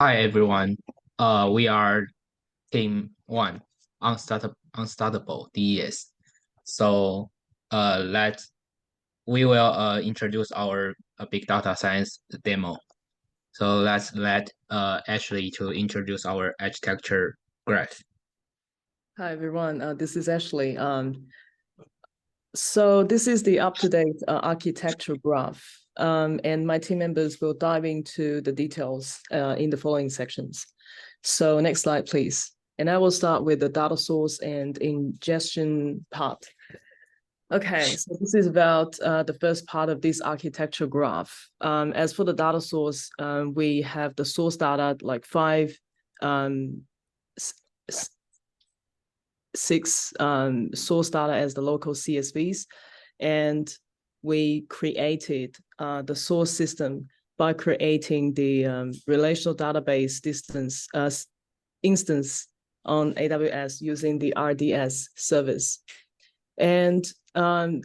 Hi everyone. We are Team One, Unstoppable DES. So, let we will introduce our big data science demo. So let's let Ashley to introduce our architecture graph. Hi everyone, this is Ashley. So this is the up-to-date architecture graph, and my team members will dive into the details in the following sections. So next slide, please. And I will start with the data source and ingestion part. Okay, so this is about the first part of this architecture graph. As for the data source, we have the source data, like six source data as the local CSVs, and we created the source system by creating the relational database instance on AWS using the RDS service. And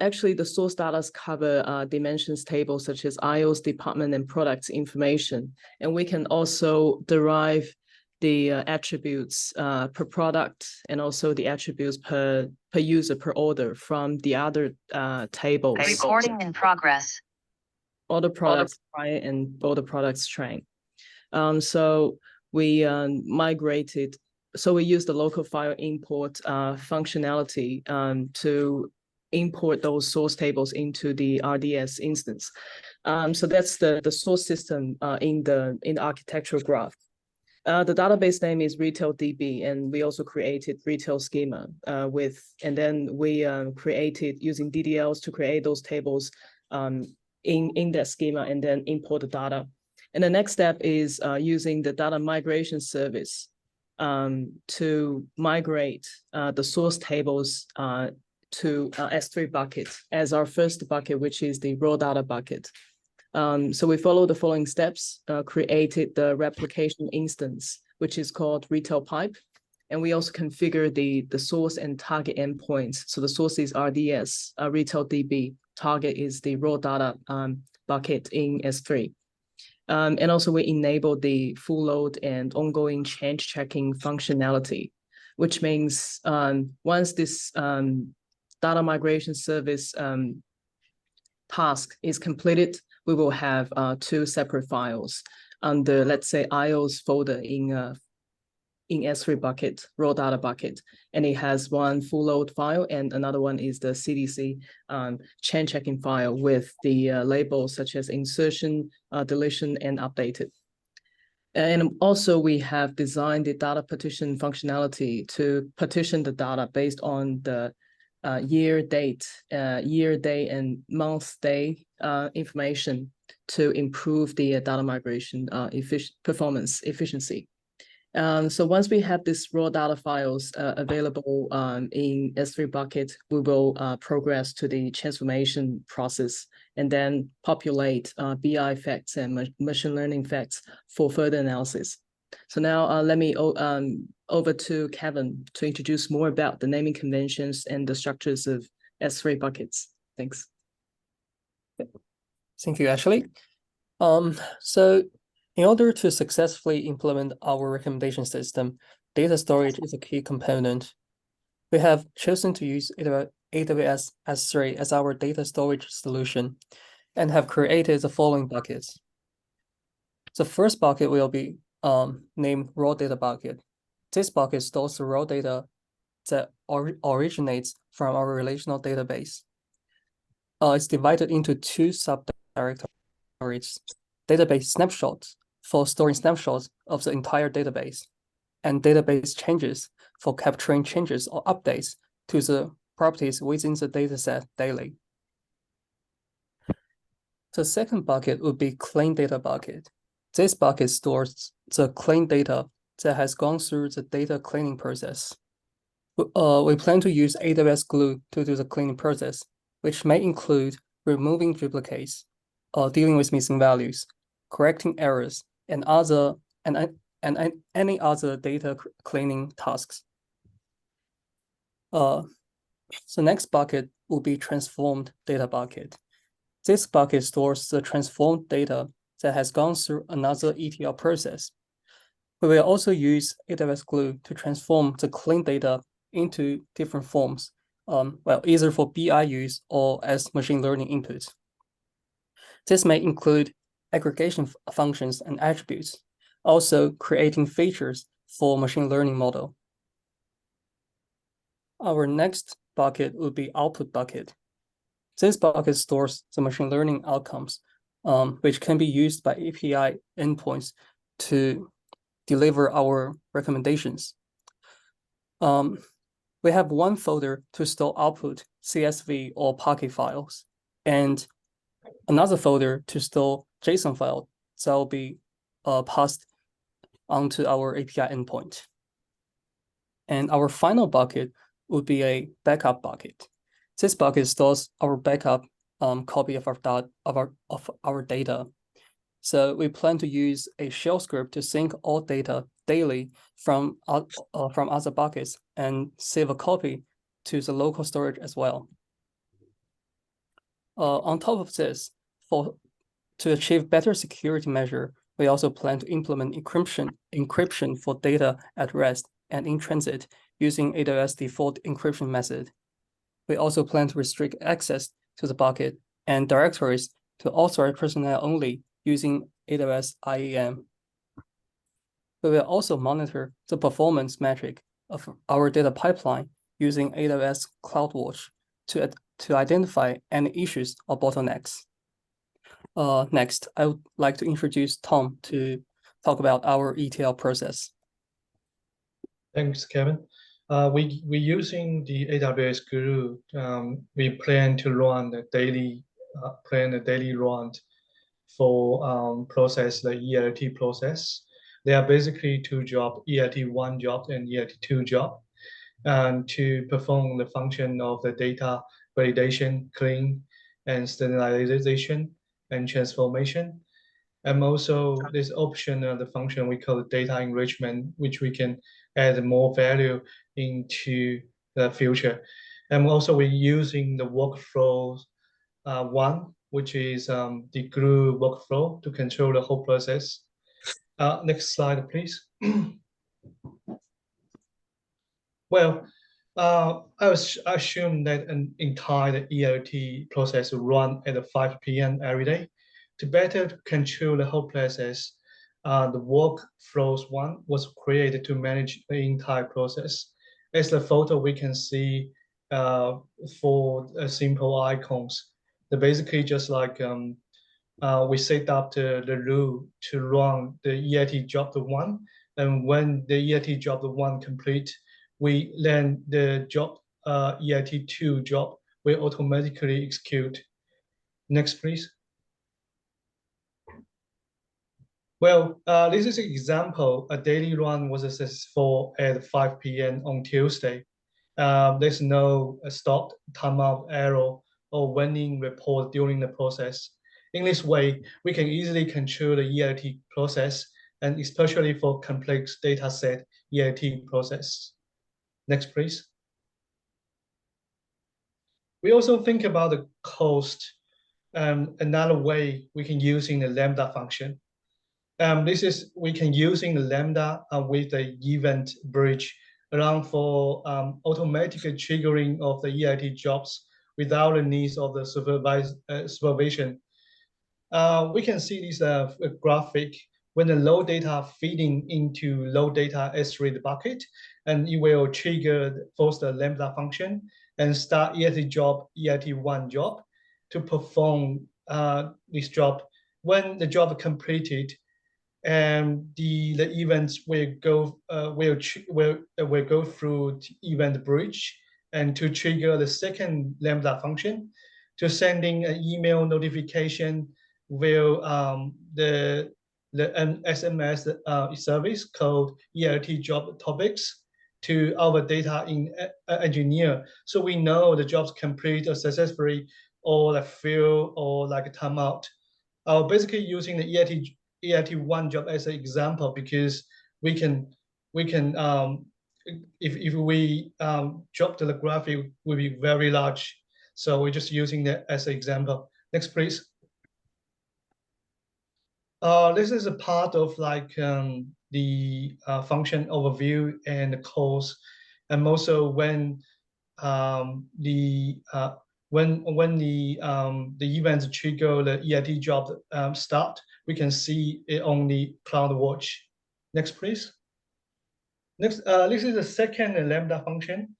actually, the source data cover dimensions tables such as IOs, department, and products information. And we can also derive the attributes per product and also the attributes per user per order from the other tables. Recording in progress. Order products prior and order products train. So we migrated. So we use the local file import functionality to import those source tables into the RDS instance. So that's the source system in the architectural graph. The database name is RetailDB, and we also created retail schema and then we created using DDLs to create those tables in that schema and then import the data. And the next step is using the data migration service to migrate the source tables to S3 bucket as our first bucket, which is the raw data bucket. So we follow the following steps, created the replication instance, which is called retail pipe. And we also configure the source and target endpoints. So the source is RDS, retail DB, target is the raw data bucket in S3. And also we enable the full load and ongoing change checking functionality, which means once this data migration service task is completed, we will have two separate files under, let's say, IOs folder in S3 bucket, raw data bucket. And it has one full load file and another one is the CDC chain checking file with the labels such as insertion, deletion, and updated. And also we have designed the data partition functionality to partition the data based on the year, day, and month, day information to improve the data migration performance efficiency. So once we have these raw data files available in S3 bucket, we will progress to the transformation process and then populate BI facts and machine learning facts for further analysis. So now let me over to Kevin to introduce more about the naming conventions and the structures of S3 buckets. Thanks. Thank you, Ashley. So in order to successfully implement our recommendation system, data storage is a key component. We have chosen to use AWS S3 as our data storage solution and have created the following buckets. The first bucket will be named raw data bucket. This bucket stores the raw data that originates from our relational database. It's divided into two subdirectories: database snapshots for storing snapshots of the entire database, and database changes for capturing changes or updates to the properties within the dataset daily. The second bucket would be clean data bucket. This bucket stores the clean data that has gone through the data cleaning process. We plan to use AWS Glue to do the cleaning process, which may include removing duplicates, dealing with missing values, correcting errors, and any other data cleaning tasks. The next bucket will be transformed data bucket. This bucket stores the transformed data that has gone through another ETL process. We will also use AWS Glue to transform the clean data into different forms, either for BI use or as machine learning inputs. This may include aggregation functions and attributes, also creating features for machine learning model. Our next bucket would be output bucket. This bucket stores the machine learning outcomes, which can be used by API endpoints to deliver our recommendations. We have one folder to store output, CSV or Parquet files, and another folder to store JSON file that will be passed onto our API endpoint. And our final bucket would be a backup bucket. This bucket stores our backup copy of our data. So we plan to use a shell script to sync all data daily from other buckets and save a copy to the local storage as well. On top of this, to achieve better security measure, we also plan to implement encryption for data at rest and in transit using AWS default encryption method. We also plan to restrict access to the bucket and directories to authorized personnel only using AWS IAM. We will also monitor the performance metric of our data pipeline using AWS CloudWatch to identify any issues or bottlenecks. Next, I would like to introduce Tom to talk about our ETL process. Thanks, Kevin. We're using the AWS Glue. We plan to run the daily run for process the ELT process. There are basically two jobs, ELT1 job and ELT2 job, and to perform the function of the data validation, clean, and standardization and transformation. And also this option of the function we call data enrichment, which we can add more value into the future. And also we're using the workflow one, which is the Glue workflow to control the whole process. Next slide, please. Well, I assume that an entire ELT process will run at 5 p.m. every day. To better control the whole process, the workflows one was created to manage the entire process. As the photo we can see for simple icons, they're basically just like we set up the rule to run the ELT job one, and when the ELT job one complete, then the job ELT2 job will automatically execute. Next, please. Well, this is an example. A daily run was successful at 5 p.m. on Tuesday. There's no stop, timeout, error, or warning report during the process. In this way, we can easily control the ELT process, and especially for complex data set ELT process. Next, please. We also think about the cost. Another way we can using the Lambda function. We can using the Lambda with the event bridge around for automatic triggering of the ELT jobs without the needs of the supervision. We can see this graphic when the low data feeding into low data S3 bucket, and it will trigger first the Lambda function and start ELT job, ELT1 job to perform this job. When the job completed, and the events will go through event bridge and to trigger the second Lambda function to sending an email notification will the SMS service called ELT job topics to our data engineer, so we know the jobs complete successfully or like fail or like a timeout. Basically using the ELT1 job as an example because we can if we drop the graph, it will be very large. So we're just using that as an example. Next, please. This is a part of like the function overview and the calls, and also when the events trigger the EIT job start, we can see it on the CloudWatch. Next, please. Next, this is the second Lambda function.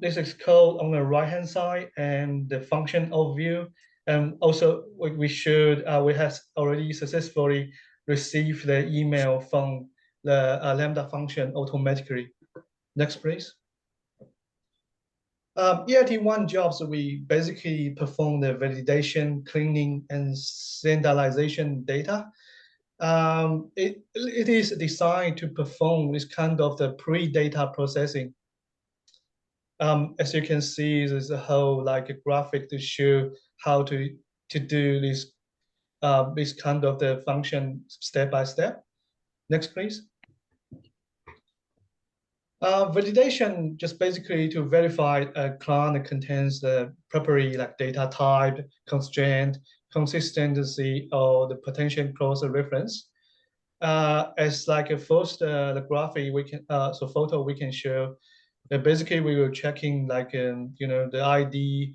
This is called on the right-hand side and the function overview. And also, we have already successfully received the email from the Lambda function automatically. Next, please. EIT1 jobs, we basically perform the validation, cleaning, and standardization data. It is designed to perform this kind of the pre-data processing. As you can see, there's a whole like a graphic to show how to do this kind of the function step by step. Next, please. Validation just basically to verify a client contains the property like data type, constraint, consistency, or the potential cross-reference. As like a first the graphic we can photo we can show. Basically, we were checking like the ID.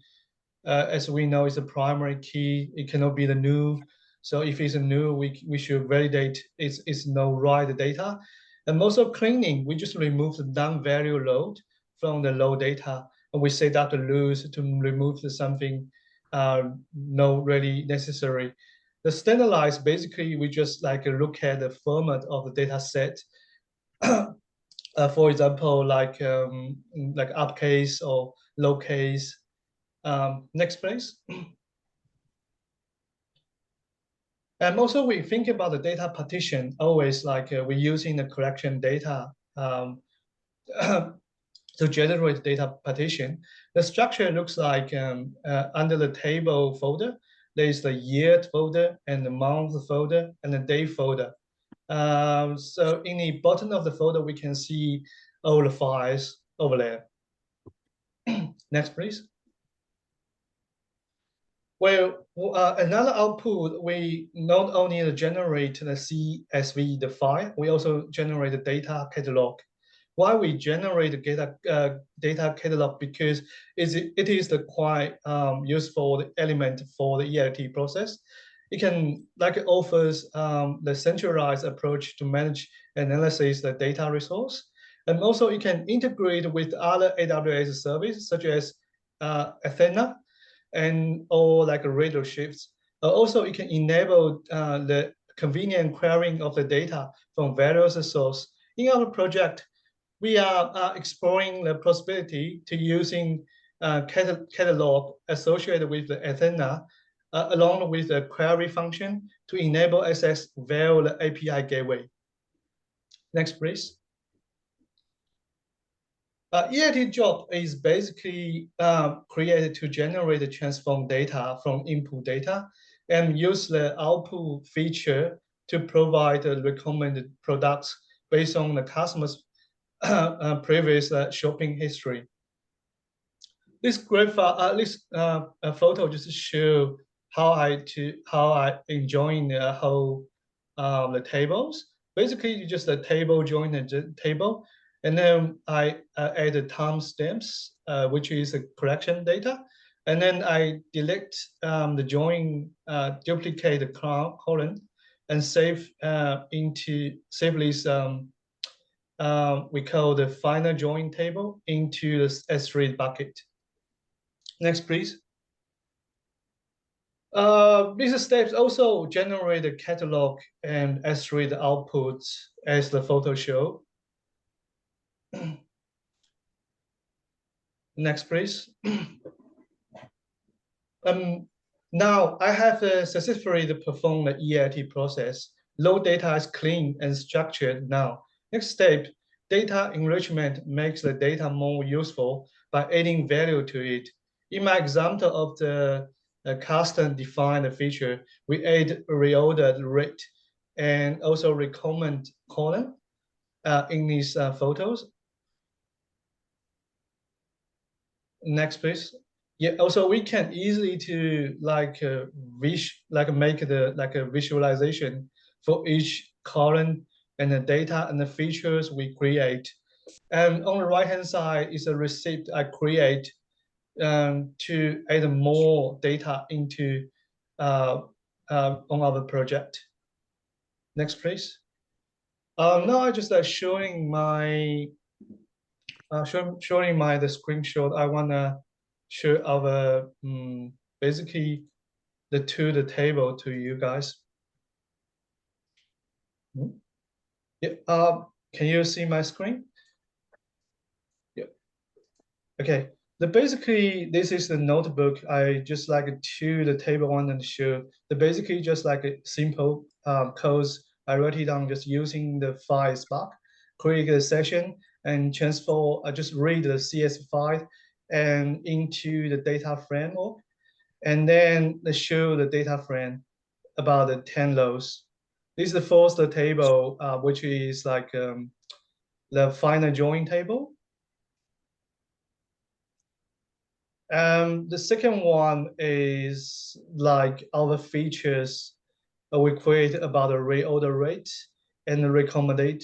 As we know, is a primary key. It cannot be the new. So if it's a new, we should validate it's no right data. And also cleaning, we just remove the non-value load from the low data, and we set up the rules to remove something not really necessary. The standardized, basically, we just like look at the format of the data set. For example, like uppercase or lowercase. Next, please. And also, we think about the data partition always like we're using the collection data to generate data partition. The structure looks like under the table folder, there is the year folder and the month folder and the day folder. So in the bottom of the folder, we can see all the files over there. Next, please. Well, another output, we not only generate the CSV, the file, we also generate the data catalog. Why we generate the data catalog? Because it is the quite useful element for the EIT process. It can offers the centralized approach to manage analysis the data resource, and also it can integrate with other AWS services such as Athena or like Radar shifts. Also, it can enable the convenient querying of the data from various sources. In our project, we are exploring the possibility to using catalog associated with the Athena along with the query function to enable access via the API gateway. Next, please. EIT job is basically created to generate the transform data from input data and use the output feature to provide the recommended products based on the customer's previous shopping history. This graph, this photo just show how I enjoying the whole the tables. Basically, you just a table join the table. And then I add the timestamps, which is the collection data. And then I delete the join, duplicate the column, and save this, we call the final join table into the S3 bucket. Next, please. These steps also generate the catalog and S3 the outputs as the photo show. Next, please. Now I have successfully performed the EIT process. Low data is clean and structured now. Next step, data enrichment makes the data more useful by adding value to it. In my example of the custom defined feature, we add reordered rate and also recommend column in these photos. Next, please. Yeah. Also, we can easily to make the a visualization for each column and the data and the features we create. And on the right-hand side is a receipt I create to add more data into on our project. Next, please. Now I just showing my the screenshot. I wanna show our basically the table to you guys. Yeah. Can you see my screen? Yeah. Okay. Basically this is the notebook. I just like to the table one and show. Basically just like a simple codes. I wrote it down just using the file Spark, create a session and transfer. I just read the CS file and into the data framework, and then show the data frame about the 10 rows. This is the first table, which is like the final join table. The second one is like our features we create about the reorder rate and the recommendate.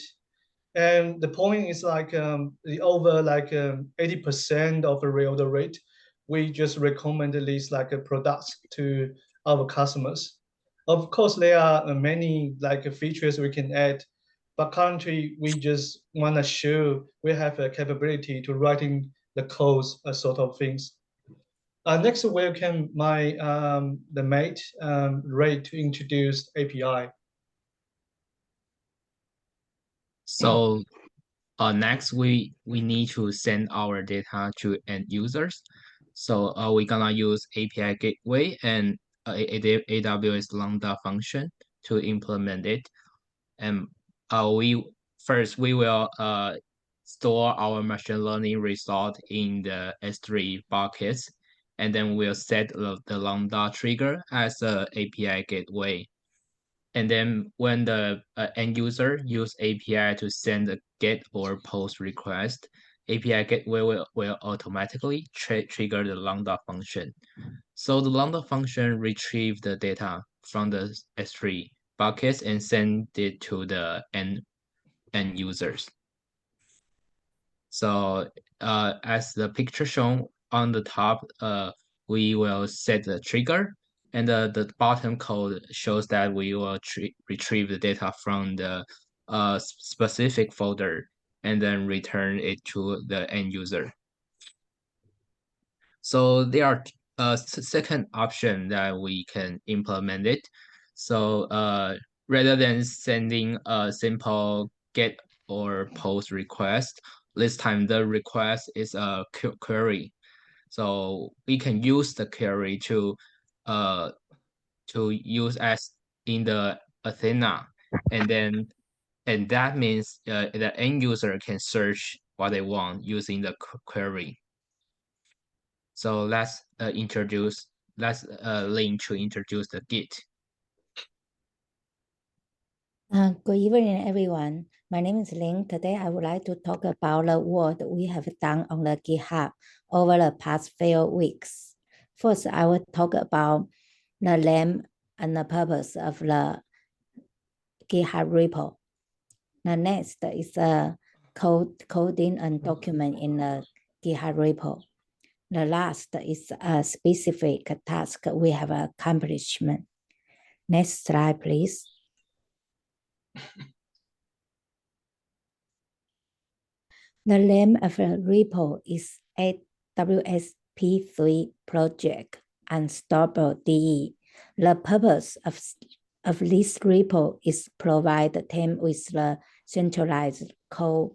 And the point is like the over like 80% of the reorder rate, we just recommend these like products to our customers. Of course, there are many like features we can add, but currently we just want to show we have a capability to writing the codes, sort of things. Next, welcome my the mate Ray to introduce API. So next we need to send our data to end users. So we're gonna use API gateway and AWS Lambda function to implement it. And we will store our machine learning result in the S3 buckets, and then we'll set the Lambda trigger as a API gateway. And then when the end user use API to send a get or post request, API gateway will automatically trigger the Lambda function. So the Lambda function retrieve the data from the S3 buckets and send it to the end users. So as the picture shown on the top, we will set the trigger, and the bottom code shows that we will retrieve the data from the specific folder and then return it to the end user. So there are a second option that we can implement it. So rather than sending a simple get or post request, this time the request is a query. So we can use the query to use as in the Athena, and that means the end user can search what they want using the query. So let's Link to introduce the Git. Good evening, everyone. My name is Ling. Today, I would like to talk about the work we have done on the GitHub over the past few weeks. First, I will talk about the name and the purpose of the GitHub repo. The next is a coding and document in the GitHub repo. The last is a specific task we have accomplishment. Next slide, please. The name of the repo is AWS P3 Project UnstoppableDEs. The purpose of this repo is provide the team with the centralized code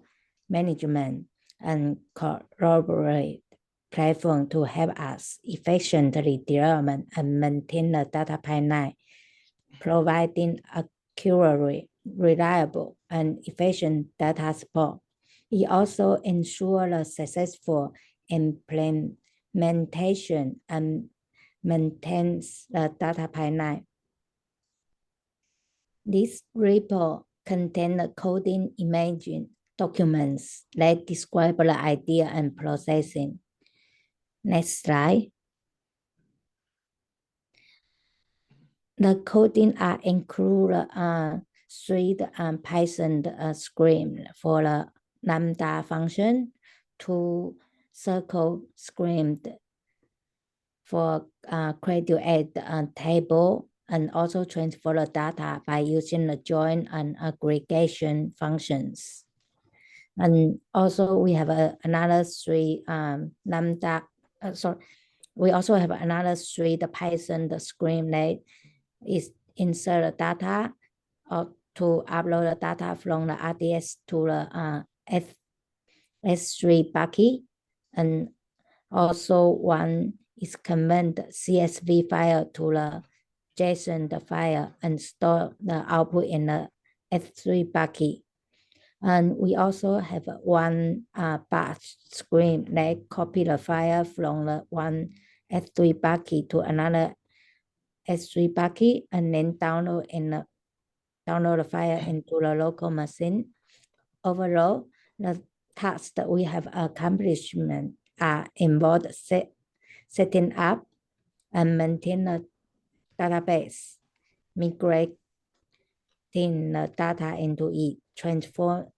management and collaborate platform to help us efficiently develop and maintain the data pipeline, providing accurate, reliable, and efficient data support. It also ensures the successful implementation and maintains the data pipeline. This repo contains the coding imaging documents that describe the idea and processing. Next slide. The coding are include 3 Python script for the lambda function, 2 circle script for graduate table, and also transfer the data by using the join and aggregation functions. And also we have another 3 we also have another 3 the Python script that is insert the data or to upload the data from the RDS to the S3 bucket, and also one is convert the CSV file to the JSON file and store the output in the S3 bucket. And we also have one batch script that copy the file from the one S3 bucket to another S3 bucket and then download the file into the local machine. Overall, the tasks that we have accomplishment are involved setting up and maintain the database, migrating the data into it, transforming,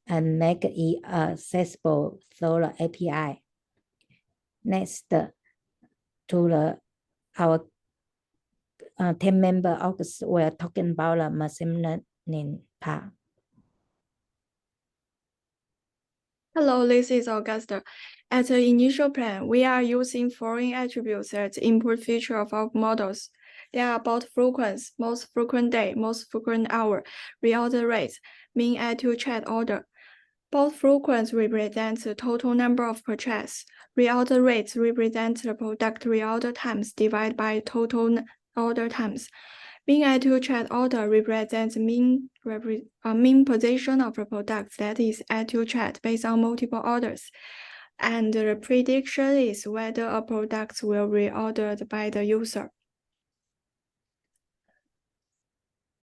and make it accessible through the API. Next, our team member August were talking about the machine learning part. Hello, this is Augusta. At the initial plan, we are using foreign attributes as input feature of our models. They are about frequency, most frequent day, most frequent hour, reorder rate, mean active chat order. Both frequency represents the total number of purchase. Reorder rates represent the product reorder times divided by total order times. Mean active chat order represents mean position of the product that is active chat based on multiple orders. And the prediction is whether a product will be reordered by the user.